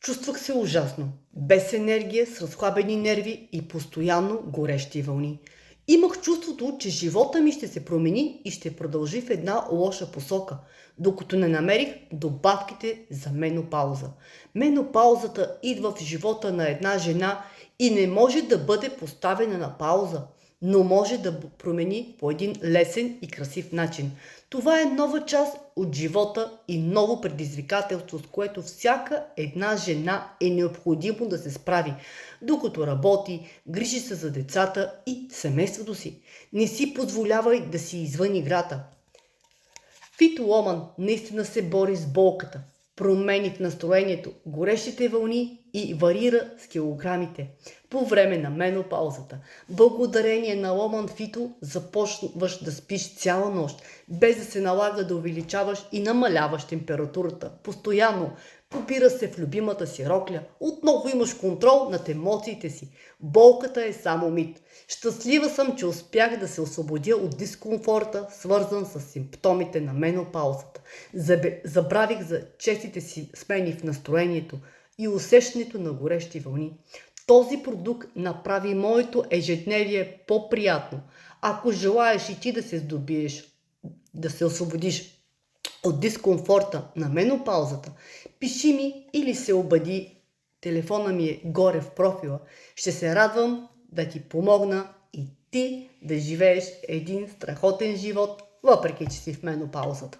Чувствах се ужасно, без енергия, с разхлабени нерви и постоянно горещи вълни. Имах чувството, че живота ми ще се промени и ще продължи в една лоша посока, докато не намерих добавките за менопауза. Менопаузата идва в живота на една жена и не може да бъде поставена на пауза, но може да промени по един лесен и красив начин. Това е нова част от живота и ново предизвикателство, с което всяка една жена е необходимо да се справи, докато работи, грижи се за децата и семейството си. Не си позволявай да си извън играта. Фито Ломан наистина се бори с болката, промени в настроението, горещите вълни и варира с килограмите по време на менопаузата. Благодарение на Ломан Фито започваш да спиш цяла нощ, без да се налага да увеличаваш и намаляваш температурата. Постоянно побира се в любимата си рокля. Отново имаш контрол над емоциите си. Болката е само мит. Щастлива съм, че успях да се освободя от дискомфорта, свързан с симптомите на менопаузата. Забравих за честите си смени в настроението и усещането на горещи вълни. Този продукт направи моето ежедневие по-приятно. Ако желаеш и ти да се здобиеш, да се освободиш от дискомфорта на менопаузата, пиши ми или се обади. Телефона ми е горе в профила. Ще се радвам да ти помогна и ти да живееш един страхотен живот, въпреки че си в менопаузата.